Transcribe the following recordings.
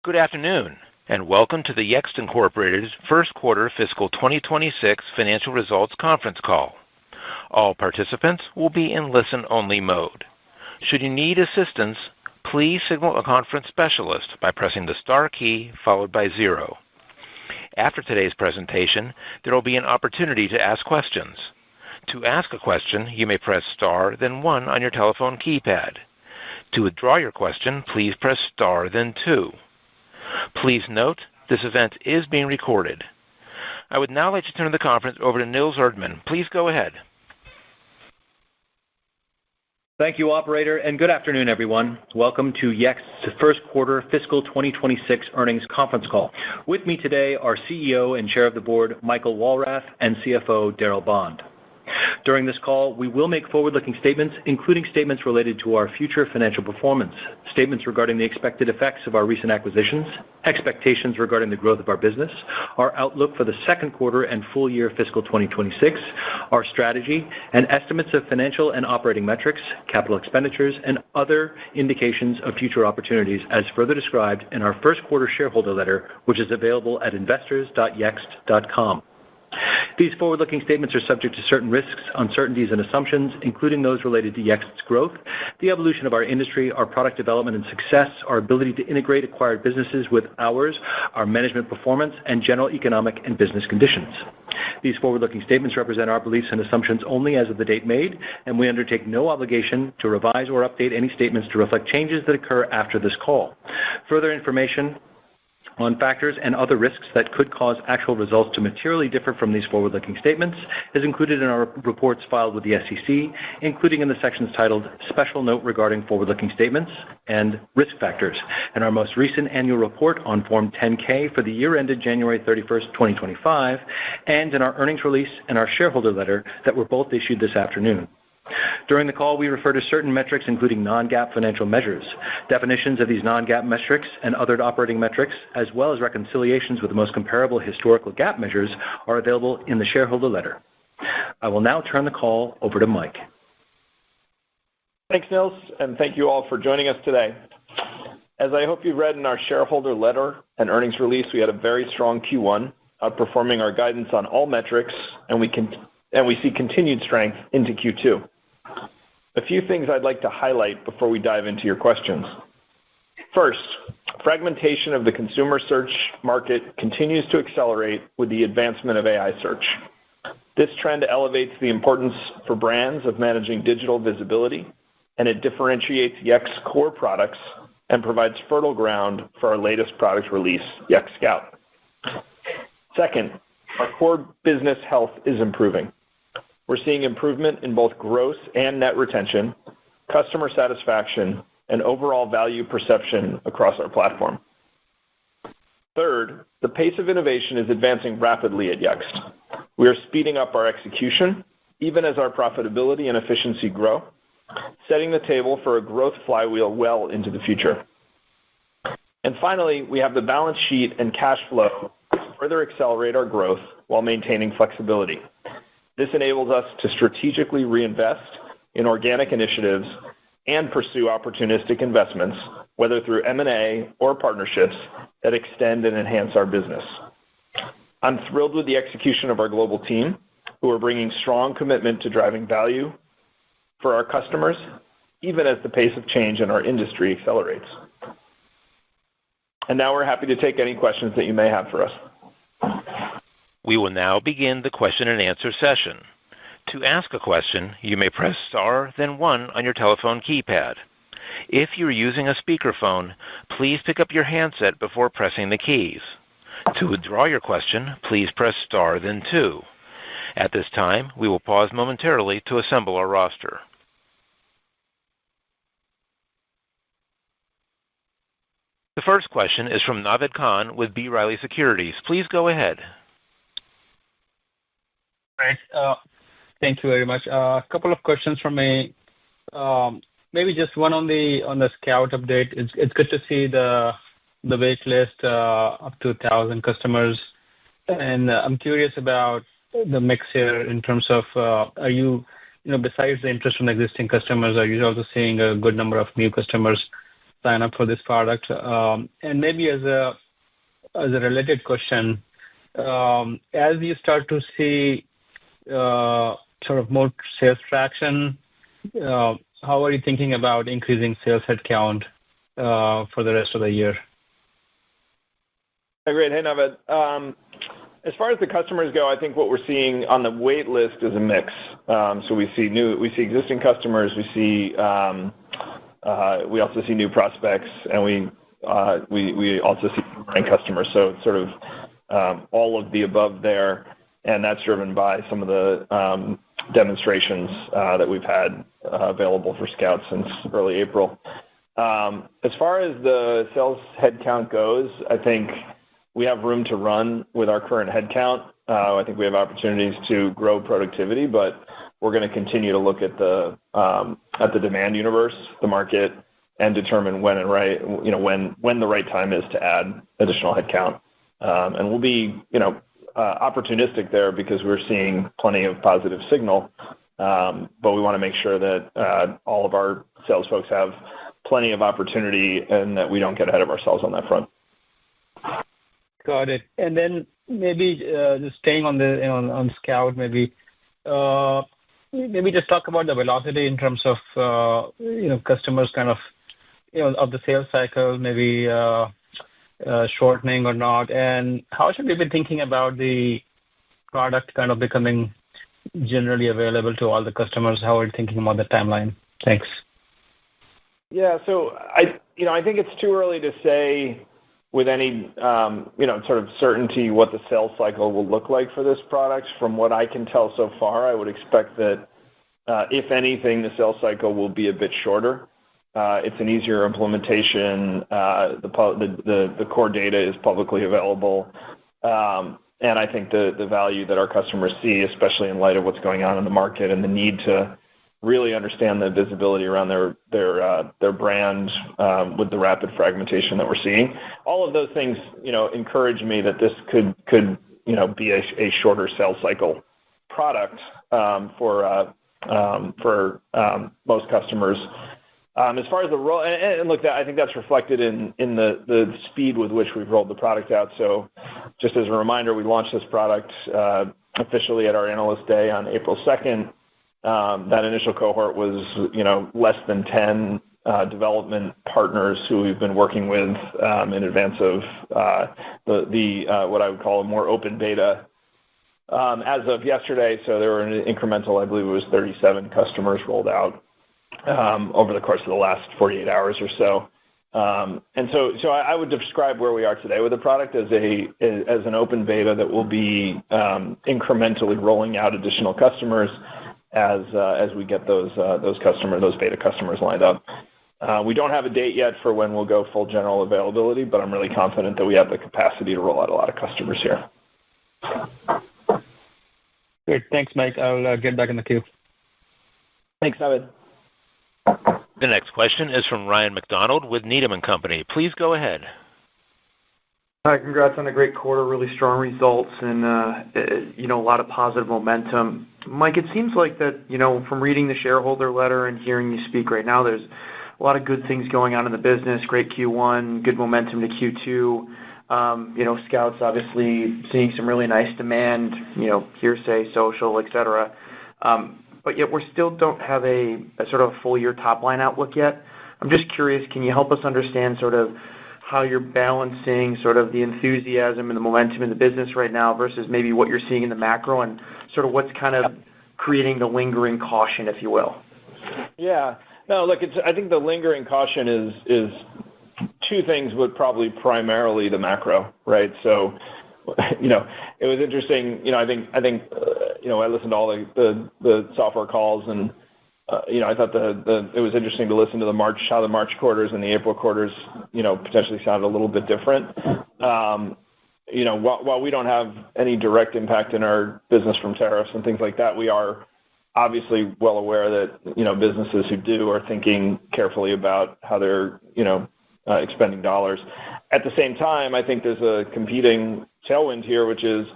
Good afternoon, and welcome to the Yext Incorporated's first quarter fiscal 2026 financial results conference call. All participants will be in listen-only mode. Should you need assistance, please signal a conference specialist by pressing the star key followed by 0. After today's presentation, there will be an opportunity to ask questions. To ask a question, you may press star, then 1 on your telephone keypad. To withdraw your question, please press star, then 2. Please note, this event is being recorded. I would now like to turn the conference over to Nils Erdmann. Please go ahead. Thank you, operator, and good afternoon, everyone. Welcome to Yext's first quarter fiscal 2026 earnings conference call. With me today are CEO and Chair of the Board, Michael Walrath, and CFO, Darryl Bond. During this call, we will make forward-looking statements, including statements related to our future financial performance, statements regarding the expected effects of our recent acquisitions, expectations regarding the growth of our business, our outlook for the second quarter and full year fiscal 2026, our strategy, and estimates of financial and operating metrics, capital expenditures, and other indications of future opportunities as further described in our first quarter shareholder letter, which is available at investors.yext.com. These forward-looking statements are subject to certain risks, uncertainties, and assumptions, including those related to Yext's growth, the evolution of our industry, our product development and success, our ability to integrate acquired businesses with ours, our management performance, and general economic and business conditions. These forward-looking statements represent our beliefs and assumptions only as of the date made, and we undertake no obligation to revise or update any statements to reflect changes that occur after this call. Further information on factors and other risks that could cause actual results to materially differ from these forward-looking statements is included in our reports filed with the SEC, including in the sections titled Special Note Regarding Forward-Looking Statements and Risk Factors, and our most recent annual report on Form 10-K for the year ended January 31st, 2025, and in our earnings release and our shareholder letter that were both issued this afternoon. During the call, we refer to certain metrics, including non-GAAP financial measures. Definitions of these non-GAAP metrics and other operating metrics, as well as reconciliations with the most comparable historical GAAP measures, are available in the shareholder letter. I will now turn the call over to Mike. Thanks, Nils, and thank you all for joining us today. As I hope you've read in our shareholder letter and earnings release, we had a very strong Q1, outperforming our guidance on all metrics, and we see continued strength into Q2. A few things I'd like to highlight before we dive into your questions. First, fragmentation of the consumer search market continues to accelerate with the advancement of AI search. This trend elevates the importance for brands of managing digital visibility, and it differentiates Yext's core products and provides fertile ground for our latest product release, Yext Scout. Second, our core business health is improving. We're seeing improvement in both gross and net retention, customer satisfaction, and overall value perception across our platform. Third, the pace of innovation is advancing rapidly at Yext. We are speeding up our execution, even as our profitability and efficiency grow, setting the table for a growth flywheel well into the future. And finally, we have the balance sheet and cash flow to further accelerate our growth while maintaining flexibility. This enables us to strategically reinvest in organic initiatives and pursue opportunistic investments, whether through M&A or partnerships that extend and enhance our business. I'm thrilled with the execution of our global team, who are bringing strong commitment to driving value for our customers, even as the pace of change in our industry accelerates. And now we're happy to take any questions that you may have for us. We will now begin the question and answer session. To ask a question, you may press star, then 1 on your telephone keypad. If you are using a speakerphone, please pick up your handset before pressing the keys. To withdraw your question, please press star, then 2. At this time, we will pause momentarily to assemble our roster. The first question is from Naved Khan with B. Riley Securities. Please go ahead. Right. Thank you very much. A couple of questions from me. Maybe just one on the Scout update. It's good to see the wait list up to 1,000 customers. And I'm curious about the mix here in terms of, are you, besides the interest from existing customers, are you also seeing a good number of new customers sign up for this product. And maybe as a related question, as you start to see sort of more sales traction, how are you thinking about increasing sales headcount for the rest of the year? Great. Hey, Navid. As far as the customers go, I think what we're seeing on the wait list is a mix. So we see existing customers, we also see new prospects, and we also see current customers. So it's sort of all of the above there, and that's driven by some of the demonstrations that we've had available for Scouts since early April. As far as the sales headcount goes, I think we have room to run with our current headcount. I think we have opportunities to grow productivity, but we're going to continue to look at the demand universe, the market, and determine when the right time is to add additional headcount. And we'll be, opportunistic there because we're seeing plenty of positive signal. But we want to make sure that all of our sales folks have plenty of opportunity and that we don't get ahead of ourselves on that front. Got it. And then maybe just staying on Scout, maybe just talk about the velocity in terms of customers kind of of the sales cycle, maybe shortening or not, and how should we be thinking about the product kind of becoming generally available to all the customers? How are you thinking about the timeline? Thanks. Yeah, so I think it's too early to say with any sort of certainty what the sales cycle will look like for this product. From what I can tell so far, I would expect that if anything, the sales cycle will be a bit shorter. It's an easier implementation. The core data is publicly available, and I think the value that our customers see, especially in light of what's going on in the market and the need to really understand the visibility around their brand with the rapid fragmentation that we're seeing. All of those things, encourage me that this could be a shorter sales cycle product for most customers. As far as the roll, and look, I think that's reflected in the speed with which we've rolled the product out. So, just as a reminder, we launched this product officially at our Analyst Day on April 2nd. That initial cohort was, less than 10 development partners who we've been working with in advance of the what I would call a more open beta as of yesterday. So there were an incremental, I believe it was 37 customers rolled out over the course of the last 48 hours or so. And so I would describe where we are today with the product as an open beta that will be incrementally rolling out additional customers as we get those beta customers lined up. We don't have a date yet for when we'll go full general availability, but I'm really confident that we have the capacity to roll out a lot of customers here. Great. Thanks, Mike. I'll get back in the queue. Thanks, Navid. The next question is from Ryan McDonald with Needham & Company. Please go ahead. Hi, congrats on a great quarter, really strong results, and a lot of positive momentum. Mike, it seems like that, from reading the shareholder letter and hearing you speak right now, there's a lot of good things going on in the business. Great Q1, good momentum to Q2. Scouts obviously seeing some really nice demand, hearsay, social, etc. But yet we still don't have a sort of full year top line outlook yet. I'm just curious, can you help us understand sort of how you're balancing sort of the enthusiasm and the momentum in the business right now versus maybe what you're seeing in the macro and sort of what's kind of creating the lingering caution, if you will? Yeah. No, look, I think the lingering caution is two things, but probably primarily the macro, right? So, it was interesting. I think I listened to all the software calls, and I thought it was interesting to listen to how the March quarters and the April quarters, potentially sounded a little bit different. While we don't have any direct impact in our business from tariffs and things like that, we are obviously well aware that, businesses who do are thinking carefully about how they're, expending dollars. At the same time, I think there's a competing tailwind here, which is,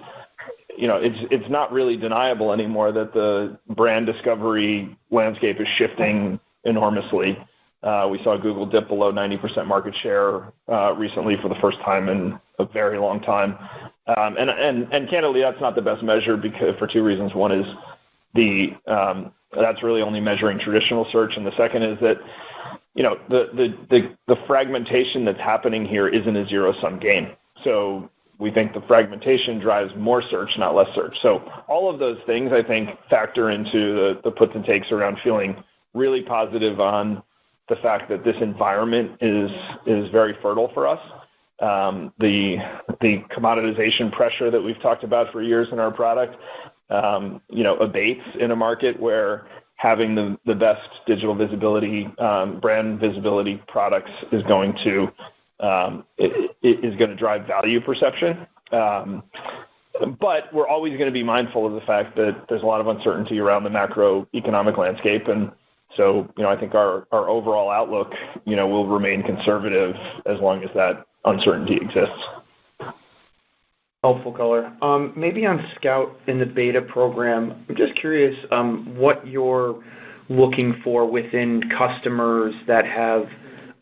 it's not really deniable anymore that the brand discovery landscape is shifting enormously. We saw Google dip below 90% market share recently for the first time in a very long time. And candidly, that's not the best measure because for two reasons. One is that's really only measuring traditional search, and the second is that the fragmentation that's happening here isn't a zero-sum game. So we think the fragmentation drives more search, not less search. So all of those things, I think, factor into the puts and takes around feeling really positive on the fact that this environment is very fertile for us. The commoditization pressure that we've talked about for years in our product, abates in a market where having the best digital visibility, brand visibility products is going to drive value perception. But we're always going to be mindful of the fact that there's a lot of uncertainty around the macroeconomic landscape. And so, I think our overall outlook, will remain conservative as long as that uncertainty exists. Helpful color. Maybe on Scout in the beta program, I'm just curious what you're looking for within customers that have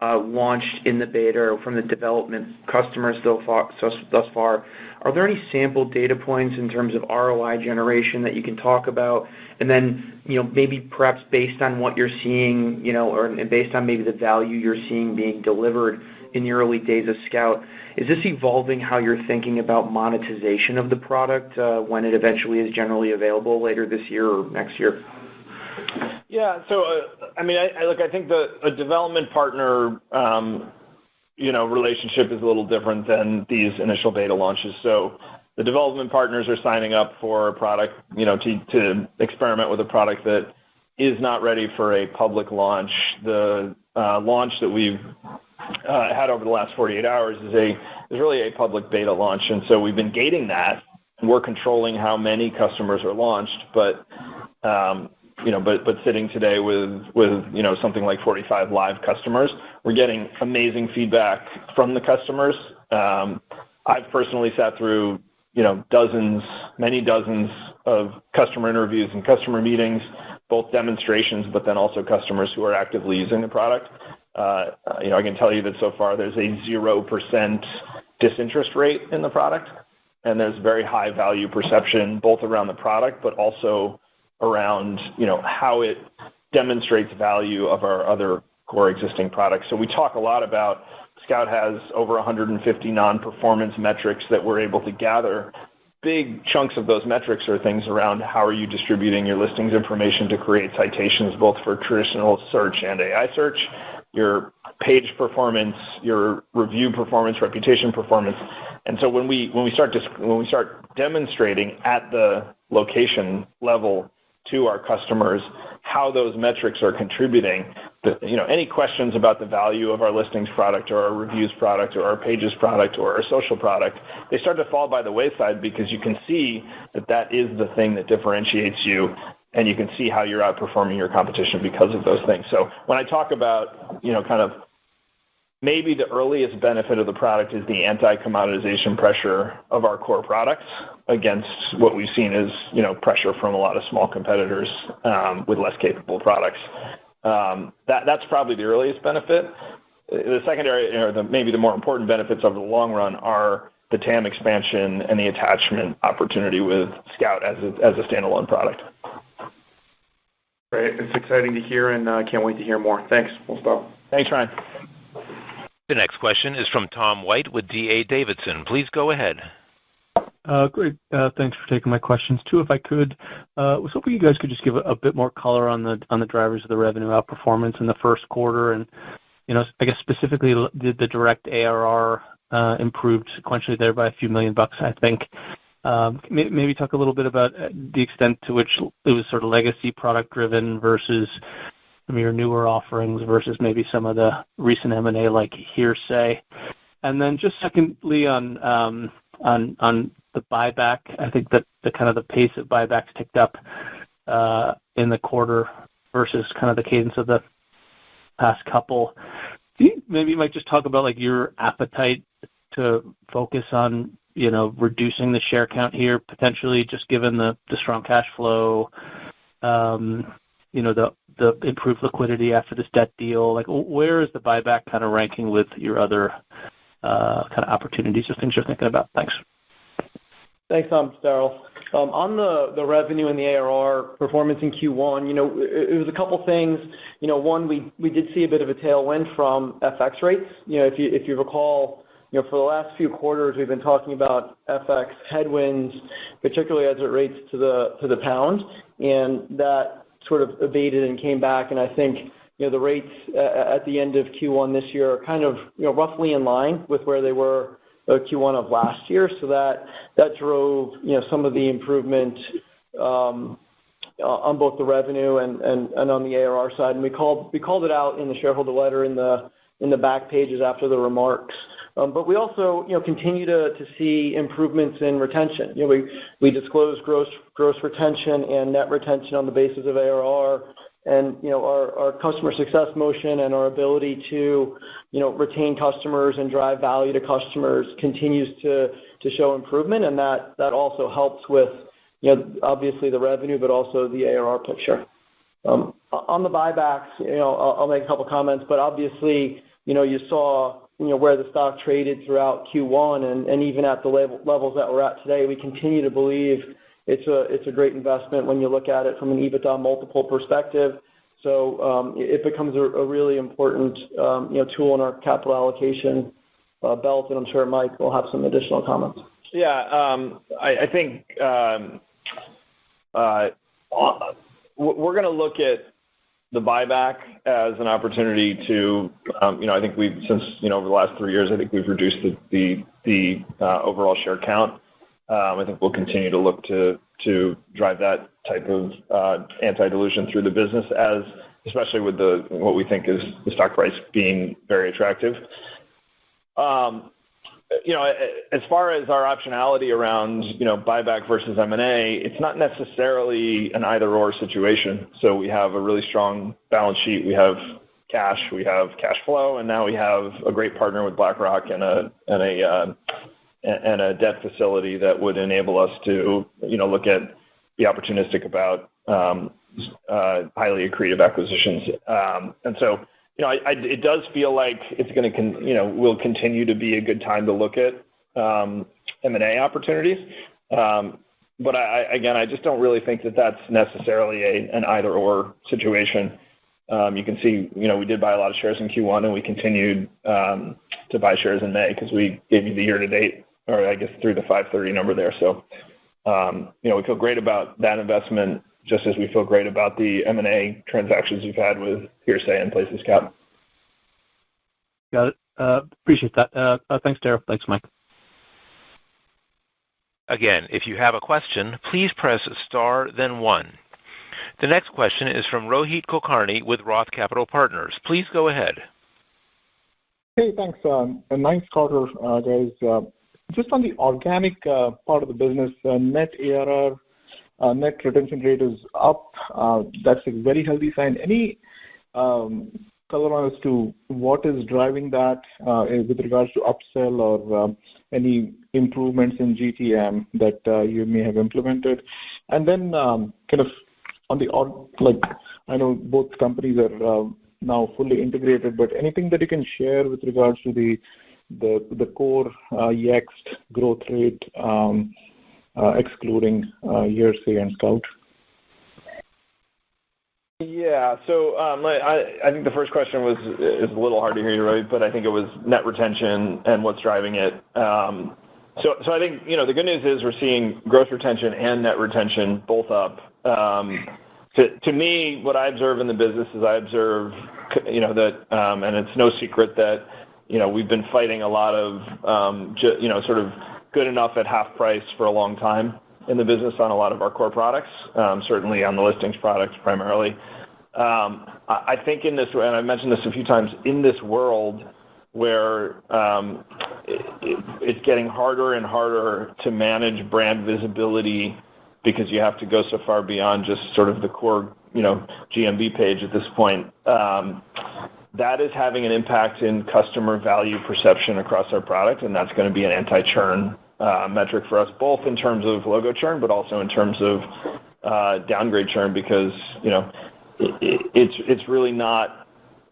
launched in the beta or from the development customers thus far. Are there any sample data points in terms of ROI generation that you can talk about? And then, maybe perhaps based on what you're seeing, or based on maybe the value you're seeing being delivered in the early days of Scout, is this evolving how you're thinking about monetization of the product when it eventually is generally available later this year or next year? Yeah. So, I think a development partner, relationship is a little different than these initial beta launches. So the development partners are signing up for a product, to experiment with a product that is not ready for a public launch. The launch that we've had over the last 48 hours is really a public beta launch, and so we've been gating that. We're controlling how many customers are launched, but sitting today with something like 45 live customers, we're getting amazing feedback from the customers. I've personally sat through many dozens of customer interviews and customer meetings, both demonstrations, but then also customers who are actively using the product. I can tell you that so far there's a 0% disinterest rate in the product, and there's very high value perception both around the product, but also around how it demonstrates value of our other core existing products. So we talk a lot about Scout has over 150 non-performance metrics that we're able to gather. Big chunks of those metrics are things around how are you distributing your listings information to create citations both for traditional search and AI search, your page performance, your review performance, reputation performance. And so when we start demonstrating at the location level to our customers how those metrics are contributing, any questions about the value of our listings product or our reviews product or our pages product or our social product, they start to fall by the wayside because you can see that is the thing that differentiates you, and you can see how you're outperforming your competition because of those things. So when I talk about, kind of maybe the earliest benefit of the product is the anti-commoditization pressure of our core products against what we've seen as, pressure from a lot of small competitors with less capable products. That's probably the earliest benefit. The secondary, or maybe the more important benefits over the long run are the TAM expansion and the attachment opportunity with Scout as a standalone product. Great. It's exciting to hear, and I can't wait to hear more. Thanks. We'll stop. Thanks, Ryan. The next question is from Tom White with D.A. Davidson. Please go ahead. Great. Thanks for taking my questions too. If I could, was hoping you guys could just give a bit more color on the drivers of the revenue outperformance in the first quarter, and I guess specifically did the direct ARR improved sequentially there by a few $1 million, I think. Maybe talk a little bit about the extent to which it was sort of legacy product driven versus some of your newer offerings versus maybe some of the recent M&A like Hearsay. And then just secondly on the buyback, I think that the kind of the pace of buybacks ticked up in the quarter versus kind of the cadence of the past couple. Maybe you might just talk about like your appetite to focus on reducing the share count here, potentially just given the strong cash flow, the the improved liquidity after this debt deal? Like, where is the buyback kind of ranking with your other kind of opportunities or things you're thinking about? Thanks. Thanks, Tom. Darryl. On the revenue and the ARR performance in Q1, it was a couple things. One, we did see a bit of a tailwind from FX rates. If you recall, for the last few quarters, we've been talking about FX headwinds, particularly as it relates to the pound, and that sort of abated and came back. And I think the rates at the end of Q1 this year are kind of roughly in line with where they were Q1 of last year. So that drove some of the improvement on both the revenue and on the ARR side. And we called it out in the shareholder letter in the back pages after the remarks. But we also continue to see improvements in retention. We disclose gross retention and net retention on the basis of ARR. And our customer success motion and our ability to retain customers and drive value to customers continues to show improvement, and that also helps with obviously the revenue, but also the ARR picture. On the buybacks, I'll make a couple comments, but obviously you saw where the stock traded throughout Q1, and even at the levels that we're at today, we continue to believe it's a great investment when you look at it from an EBITDA multiple perspective. So it becomes a really important tool in our capital allocation belt, and I'm sure Mike will have some additional comments. Yeah, I think we're going to look at the buyback as an opportunity to, I think since over the last 3 years, I think we've reduced the overall share count. I think we'll continue to look to drive that type of anti-dilution through the business, especially with what we think is the stock price being very attractive. As far as our optionality around buyback versus M&A, it's not necessarily an either-or situation. So we have a really strong balance sheet, we have cash flow, and now we have a great partner with BlackRock and a debt facility that would enable us to, look at the opportunistic about highly accretive acquisitions. And so, it does feel like it's going to, will continue to be a good time to look at M&A opportunities. But I just don't really think that that's necessarily an either-or situation. You can see, we did buy a lot of shares in Q1, and we continued to buy shares in May because we gave you the year-to-date, or I guess through the 5/30 number there. So, we feel great about that investment, just as we feel great about the M&A transactions we've had with Hearsay and Places Cap. Got it. Appreciate that. Thanks, Darryl. Thanks, Mike. Again, if you have a question, please press star, then 1. The next question is from Rohit Kulkarni with Roth Capital Partners. Please go ahead. Hey, thanks. A nice quarter, guys. Just on the organic part of the business, net ARR, net retention rate is up. That's a very healthy sign. Any color on as to what is driving that with regards to upsell or any improvements in GTM that you may have implemented? And then kind of on the I know both companies are now fully integrated, but anything that you can share with regards to the core Yext growth rate, excluding Hearsay and Scout? Yeah, so I think the first question is a little hard to hear you, right? But I think it was net retention and what's driving it. So I think the good news is we're seeing gross retention and net retention both up. To me, what I observe in the business is that that, and it's no secret that we've been fighting a lot of sort of good enough at half price for a long time in the business on a lot of our core products, certainly on the listings products primarily. I think in this, and I mentioned this a few times, in this world where it's getting harder and harder to manage brand visibility because you have to go so far beyond just sort of the core, GMB page at this point. That is having an impact in customer value perception across our product, and that's going to be an anti-churn metric for us, both in terms of logo churn, but also in terms of downgrade churn, because it's really not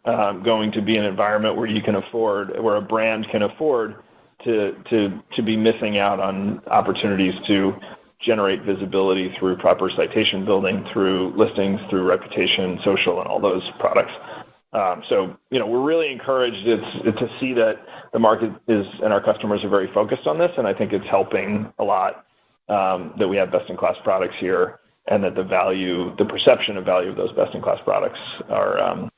going to be an environment where a brand can afford to be missing out on opportunities to generate visibility through proper citation building, through listings, through reputation, social, and all those products. So, we're really encouraged to see that the market and our customers are very focused on this, and I think it's helping a lot that we have best-in-class products here, and that the perception of value of those best-in-class products are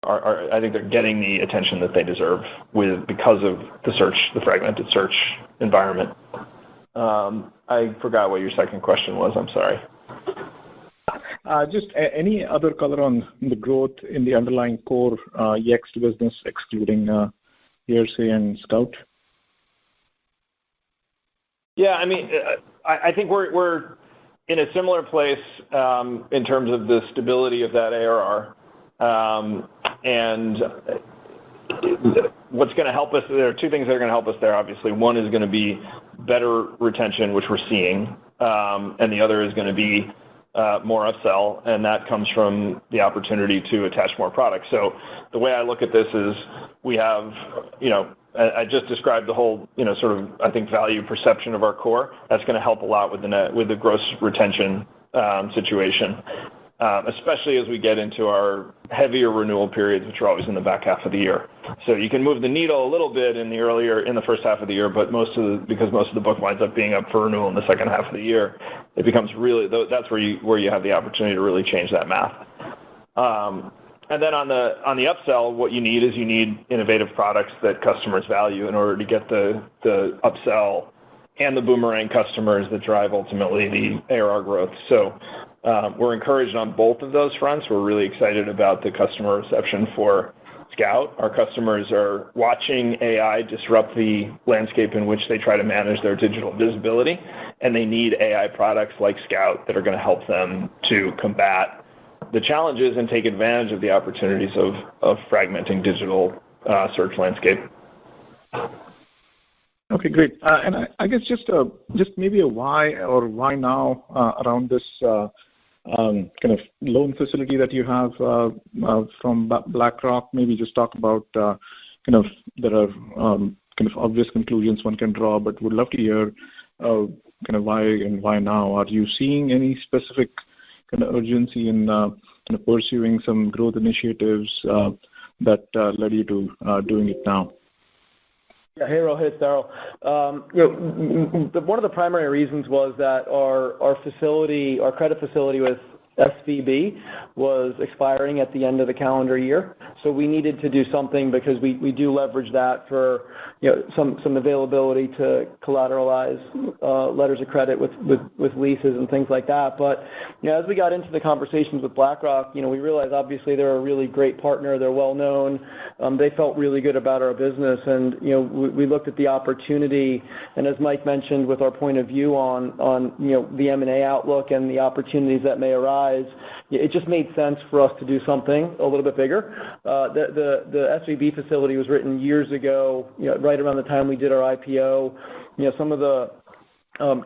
I think they're getting the attention that they deserve because of the fragmented search environment. I forgot what your second question was. I'm sorry. Just any other color on the growth in the underlying core Yext business, excluding Hearsay and Scout? Yeah, I think we're in a similar place in terms of the stability of that ARR. And what's going to help us, there are two things that are going to help us there, obviously. One is going to be better retention, which we're seeing, and the other is going to be more upsell, and that comes from the opportunity to attach more products. So the way I look at this is we have, I just described the whole, sort of, I think, value perception of our core. That's going to help a lot with the gross retention situation, especially as we get into our heavier renewal periods, which are always in the back half of the year. So you can move the needle a little bit in the first half of the year, but because most of the book winds up being up for renewal in the second half of the year, it becomes that's where you have the opportunity to really change that math. And then on the upsell, what you need is innovative products that customers value in order to get the upsell and the boomerang customers that drive ultimately the ARR growth. So we're encouraged on both of those fronts. We're really excited about the customer reception for Scout. Our customers are watching AI disrupt the landscape in which they try to manage their digital visibility, and they need AI products like Scout that are going to help them to combat the challenges and take advantage of the opportunities of fragmenting digital search landscape. Okay, great. And I guess just maybe a why or why now around this kind of loan facility that you have from BlackRock. Maybe just talk about there are kind of obvious conclusions one can draw, but would love to hear kind of why and why now. Are you seeing any specific kind of urgency in kind of pursuing some growth initiatives that led you to doing it now? Yeah, hey Rohit, Daryl. One of the primary reasons was that our credit facility with SVB was expiring at the end of the calendar year. So we needed to do something because we do leverage that for some availability to collateralize letters of credit with leases and things like that. But as we got into the conversations with BlackRock, we realized obviously they're a really great partner. They're well known. They felt really good about our business, and we looked at the opportunity. And as Mike mentioned, with our point of view on the M&A outlook and the opportunities that may arise, it just made sense for us to do something a little bit bigger. The SVB facility was written years ago, right around the time we did our IPO. Some of the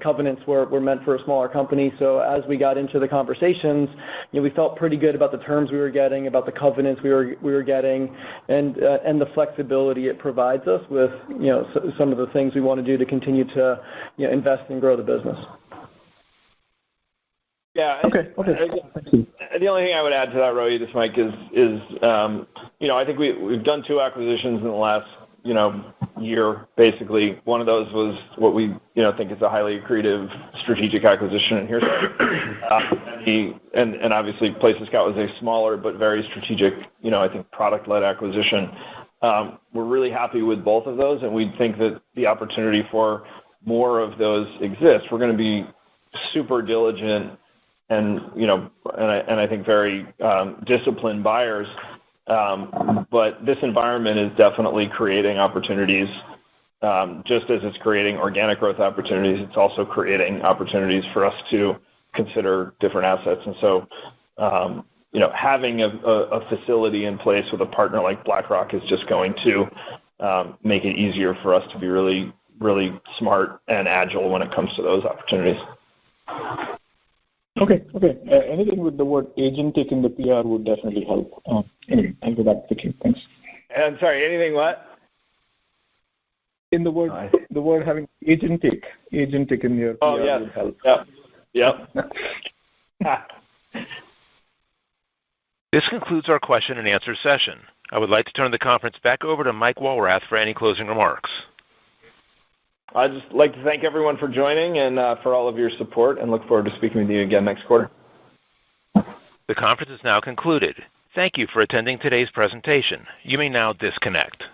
covenants were meant for a smaller company. So as we got into the conversations, we felt pretty good about the terms we were getting, about the covenants we were getting, and the flexibility it provides us with some of the things we want to do to continue to invest and grow the business. Yeah. Okay. Thank you. The only thing I would add to that, Rohit, this Mike, is I think we've done 2 acquisitions in the last year, basically. One of those was what we think is a highly accretive strategic acquisition in Hearsay. And obviously Places Scout was a smaller but very strategic, I think product-led acquisition. We're really happy with both of those, and we think that the opportunity for more of those exists. We're going to be super diligent and I think very disciplined buyers. But this environment is definitely creating opportunities. Just as it's creating organic growth opportunities, it's also creating opportunities for us to consider different assets. And so, having a facility in place with a partner like BlackRock is just going to make it easier for us to be really, really smart and agile when it comes to those opportunities. Okay. Anything with the word agentic in the PR would definitely help. Anyway, I'll go back to the queue. Thanks. I'm sorry, anything what? In the word having agentic in your PR would help. Yep. This concludes our question and answer session. I would like to turn the conference back over to Mike Walrath for any closing remarks. I'd just like to thank everyone for joining and for all of your support, and look forward to speaking with you again next quarter. The conference is now concluded. Thank you for attending today's presentation. You may now disconnect.